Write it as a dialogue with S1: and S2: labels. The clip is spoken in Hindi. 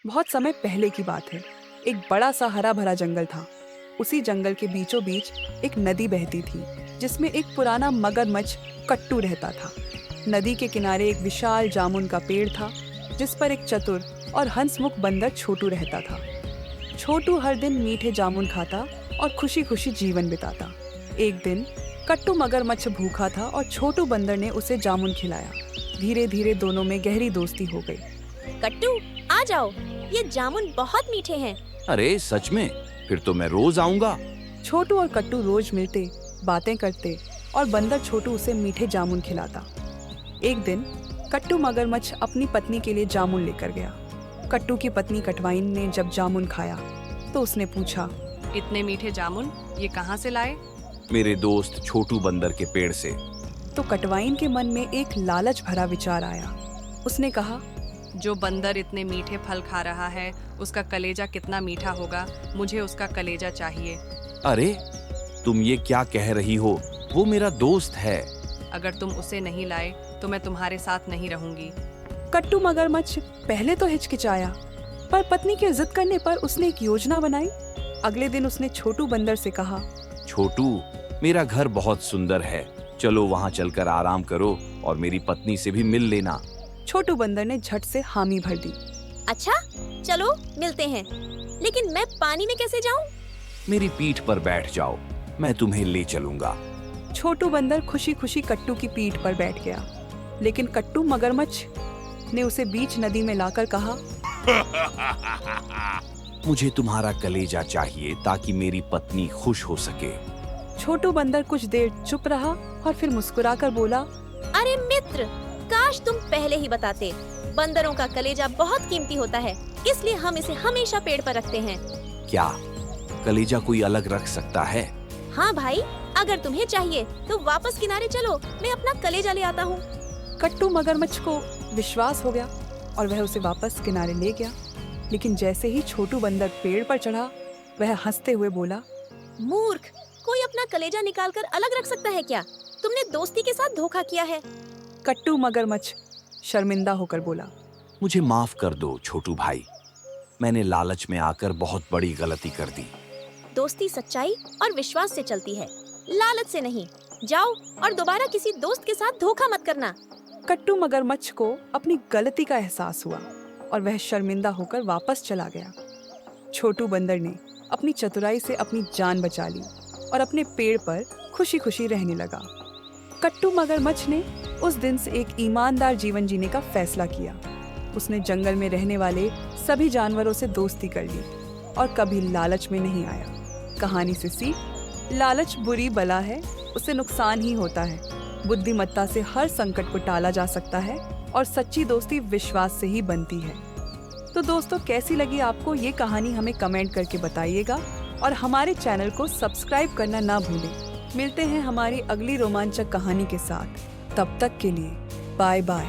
S1: बहुत समय पहले की बात है। एक बड़ा सा हरा भरा जंगल था। उसी जंगल के बीचों बीच एक नदी बहती थी, जिसमें एक पुराना मगरमच्छ कट्टू रहता था। नदी के किनारे एक विशाल जामुन का पेड़ था, जिस पर एक चतुर और हंसमुख बंदर छोटू रहता था। छोटू हर दिन मीठे जामुन खाता और खुशी खुशी जीवन बिताता। एक दिन कट्टू मगरमच्छ भूखा था और छोटू बंदर ने उसे जामुन खिलाया। धीरे धीरे दोनों में गहरी दोस्ती हो गई।
S2: कट्टू, आ जाओ, ये जामुन बहुत मीठे हैं।
S3: अरे सच में? फिर तो मैं रोज आऊंगा।
S1: छोटू और कट्टू रोज मिलते, बातें करते और बंदर छोटू उसे मीठे जामुन खिलाता। एक दिन कट्टू मगरमच्छ अपनी पत्नी के लिए जामुन लेकर गया। कट्टू की पत्नी कटवाइन ने जब जामुन खाया तो उसने पूछा,
S4: इतने मीठे जामुन ये कहाँ से लाए?
S3: मेरे दोस्त छोटू बंदर के पेड़ से।
S1: तो कटवाइन के मन में एक लालच भरा विचार आया। उसने कहा,
S4: जो बंदर इतने मीठे फल खा रहा है उसका कलेजा कितना मीठा होगा, मुझे उसका कलेजा चाहिए।
S3: अरे तुम ये क्या कह रही हो? वो मेरा दोस्त है।
S4: अगर तुम उसे नहीं लाए तो मैं तुम्हारे साथ नहीं रहूंगी।
S1: कट्टू मगरमच्छ पहले तो हिचकिचाया, पर पत्नी के जिद करने पर उसने एक योजना बनाई। अगले दिन उसने छोटू बंदर से कहा,
S3: छोटू, मेरा घर बहुत सुंदर है, चलो वहाँ चलकर आराम करो और मेरी पत्नी से भी मिल लेना।
S1: छोटू बंदर ने झट से हामी भर दी।
S2: अच्छा, चलो मिलते हैं, लेकिन मैं पानी में कैसे जाऊं?
S3: मेरी पीठ पर बैठ जाओ, मैं तुम्हें ले चलूंगा।
S1: छोटू बंदर खुशी खुशी कट्टू की पीठ पर बैठ गया, लेकिन कट्टू मगरमच्छ ने उसे बीच नदी में लाकर कहा,
S3: मुझे तुम्हारा कलेजा चाहिए ताकि मेरी पत्नी खुश हो सके।
S1: छोटू बंदर कुछ देर चुप रहा और फिर मुस्कुराकर बोला,
S2: अरे मित्र, काश तुम पहले ही बताते। बंदरों का कलेजा बहुत कीमती होता है, इसलिए हम इसे हमेशा पेड़ पर रखते हैं।
S3: क्या कलेजा कोई अलग रख सकता है?
S2: हाँ भाई, अगर तुम्हें चाहिए तो वापस किनारे चलो, मैं अपना कलेजा ले आता हूँ।
S1: कट्टू मगरमच्छ को विश्वास हो गया और वह उसे वापस किनारे ले गया। लेकिन जैसे ही छोटू बंदर पेड़ पर चढ़ा, वह हंसते हुए बोला,
S2: मूर्ख, कोई अपना कलेजा निकालकर अलग रख सकता है क्या? तुमने दोस्ती के साथ धोखा किया है।
S1: कट्टू मगरमच्छ शर्मिंदा होकर बोला,
S3: मुझे माफ कर दो छोटू भाई, मैंने लालच में आकर बहुत बड़ी गलती कर दी।
S2: दोस्ती सच्चाई और विश्वास से चलती है, लालच से नहीं। जाओ और दोबारा किसी दोस्त के साथ धोखा मत करना।
S1: कट्टू मगरमच्छ को अपनी गलती का एहसास हुआ और वह शर्मिंदा होकर वापस चला गया। छोटू बंदर ने अपनी चतुराई से अपनी जान बचा ली और अपने पेड़ पर खुशी खुशी रहने लगा। कट्टू मगरमच्छ ने उस दिन से एक ईमानदार जीवन जीने का फैसला किया। उसने जंगल में रहने वाले सभी जानवरों से दोस्ती कर ली और कभी लालच में नहीं आया। कहानी से सीख, लालच बुरी बला है, उसे नुकसान ही होता है। बुद्धिमत्ता से हर संकट को टाला जा सकता है और सच्ची दोस्ती विश्वास से ही बनती है। तो दोस्तों, कैसी लगी आपको ये कहानी हमें कमेंट करके बताइएगा और हमारे चैनल को सब्सक्राइब करना ना भूलें। मिलते हैं हमारी अगली रोमांचक कहानी के साथ। तब तक के लिए बाय बाय।